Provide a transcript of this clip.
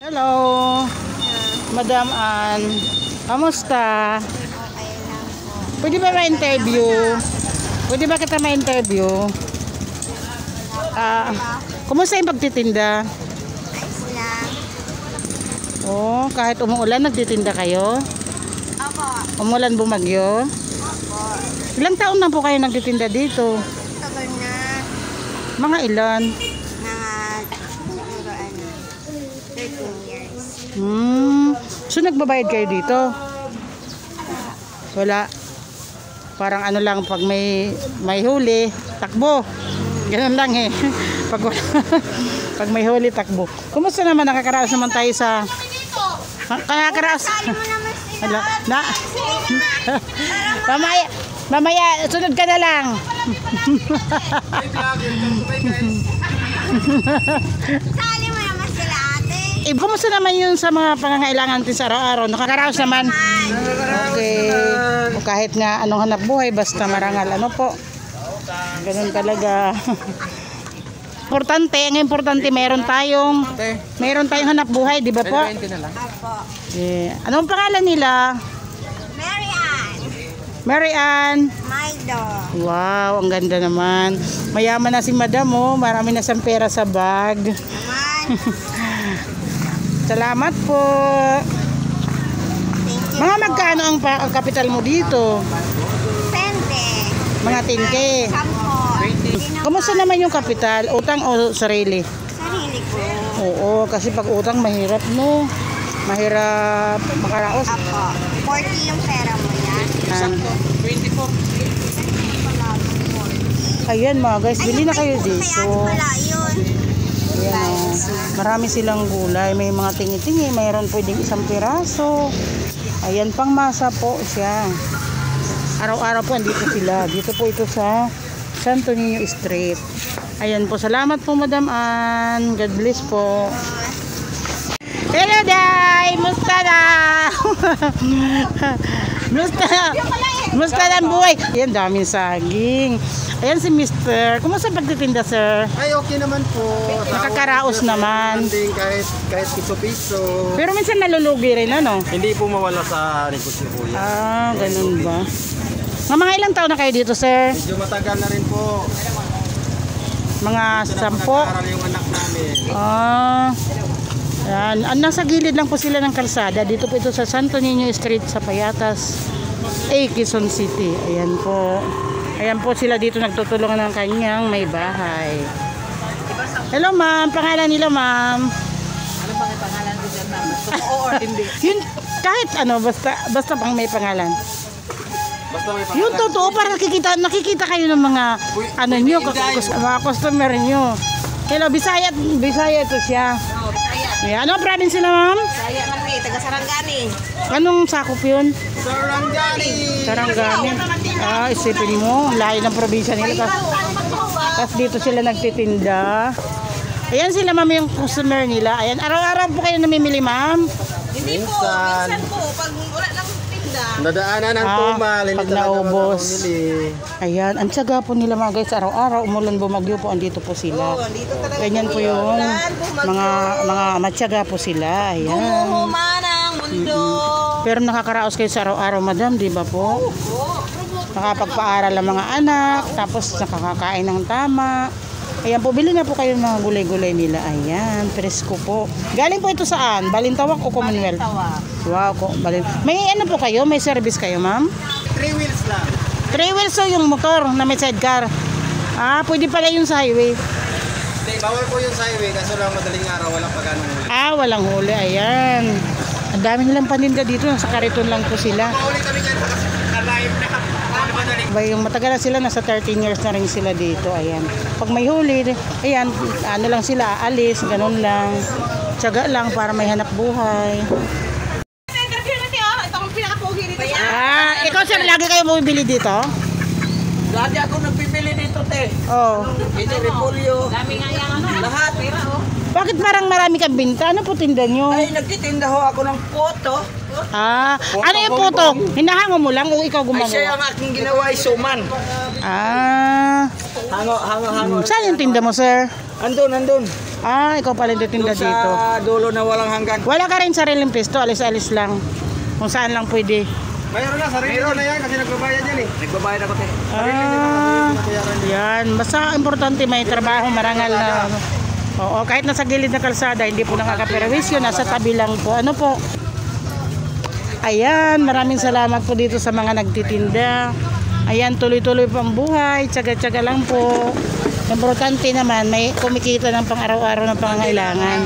Hello, Madam Ann. Kamusta? Okay lang po. Pwede ba ma-interview? Pwede ba kita ma-interview? Kumusta yung pagtitinda? Ayos lang. Oh, kahit umuulan, nagtitinda kayo? Opo. Umulan, bumagyo? Opo. Ilang taon na po kayo nagtitinda dito? Tagal na. Mga ilan? Siguro 13 years. So nagbabayad kayo dito? Wala. Parang ano lang, pag may huli, takbo. Ganun lang eh. Pag may huli, takbo. Kumusta naman, nakakaraos naman tayo sa... Nakakaraos. Sali mo naman sila. Na. Mamaya, sunod ka na lang. Sali mo naman sila, ate. Kumusta naman yun sa mga pangangailangan natin sa araw-araw? Nakakaraos naman. Okay. O kahit nga anong hanap buhay, basta marangal. Ano po? Ganun talaga. Ang importante, meron tayong hanap buhay, di ba po? Opo. Anong pangalan nila? Mary Ann. Mary Ann. Maido. Wow, ang ganda naman. Mayaman na si Madam, oh. Marami na siyang pera sa bag. Naman. Salamat po. Thank you Mga po. magkano ang kapital mo dito? Pende. Mga 10K. 10. Kumusta naman yung kapital? Utang o sarili? Sarili ko. Oo, kasi pag utang mahirap, no? Mahirap makaraos. Apo. 40 yung pera mo yan. Ayan mga guys, bili na kayo dito. Wala yun. Ayan, oh. Marami silang gulay. May mga tingi-tingi. Mayroon pwedeng isang piraso. Ayan, pang masa po siya. Araw-araw po andito sila. Dito po ito sa Santo Niño Street. Ayan po. Salamat po Madam Ann. God bless po. Hello Day! Musta na? Musta na ang buhay? Ayan, daming saging. Ayan si Mr. Kumusta pagtitinda, sir? Ay, okay naman po. Nakakaraos naman. Kahit piso-piso. Pero minsan nalulugi rin, ano? Hindi po mawala sa negosyo po yan. Ganun ba? Mga ilang taon na kayo dito, sir? Medyo matagal na rin po. Mga 10? Nag-aaral yung anak namin. Yan. Nasa gilid lang po sila ng kalsada. Dito po ito sa Santo Niño Street sa Payatas, Quezon City. Ayan po. Ayan po sila dito nagtutulungan ng kanyang may bahay. Hello ma'am, pangalan nila ma'am? Ano bang pangalan ko dyan, ma'am? Oo or hindi? Yun, kahit ano, basta pang may pangalan. Basta may Yung totoo, para nakikita kayo ng mga ano nyo, mga customer nyo. Hello, Bisaya ito siya. Oo, Bisaya. Yeah, ano province sila ma'am? Bisaya man eh, taga Sarangani. Anong sakop yun? Sarangani! Sarangani. Isipin mo, layo ng probinsya nila. Tapos dito sila nagtitinda. Ayan sila ma'am yung customer nila. Ayan, araw-araw po kayo namimili ma'am? Hindi po, Minsan. minsan po, pag wala nang tinda. Nadaanan ng tumal. pag naubos. Ayan, ang tiyaga po nila mga guys. Araw-araw, umulan bumagyo po, andito po sila. Oo, dito talaga. Ganyan po yung mga matyaga po sila. Ayan. Gumuhuma ng mundo. Pero nakakaraos kayo sa araw-araw, madam, di ba po? Nakapagpaaral ang mga anak, tapos nakakakain ng tama. Ayan po, bili na po kayo ng mga gulay-gulay nila. Ayan, presko po. Galing po ito saan? Balintawak o Commonwealth? Wow, may ano po kayo? May service kayo, ma'am? 3 wheels lang. 3 wheels o yung motor na may sidecar? Pwede pala yung sa highway. Hindi, bawal po yung sa highway. Kaso lang madaling araw, walang pagano'ng huli. Walang huli. Ayan. Ang dami nilang paninda dito. Nasa kariton lang po sila. Mahuli kami dyan kasi na-live na. Yung matagal na sila, nasa 13 years na rin sila dito. Ayan. Pag may huli, ayan, ano lang sila, alis, ganun lang. Tiyaga lang para may hanap buhay. Ikaw sir, lagi kayo bumibili dito? Lagi ako nagpipili dito, te. Oo. Ito, repolyo. Dami nga yan, ano? Lahat. Pera, oh. Bakit parang marami kang binta? Ano po tinda nyo? Ay, nagtitinda ho ako ng poto. Ano yung puto? Hinahango mo lang o ikaw Ay, siya gumagawa? ang aking ginawa ay suman. Ah. Hango. Saan yung tinda mo, sir? Andun. Ah, ikaw pala yung titinda Doon dito. sa dulo na walang hanggan. Wala ka rin sariling pisto, alis-alis lang. Kung saan lang pwede. Mayroon na, sarili na yan kasi nagbabayad yan eh. Nagbabayad ako te. Yan. Basta importante may trabaho, marangal na. Ano. Oo, kahit nasa gilid na kalsada, hindi po nakakaperwisyo, nasa tabi lang po. Ano po? Ayan, maraming salamat po dito sa mga nagtitinda. Ayan, tuloy-tuloy po ang buhay, tsaga-tsaga lang po. Importante naman, may kumikita ng pang-araw-araw na pangangailangan.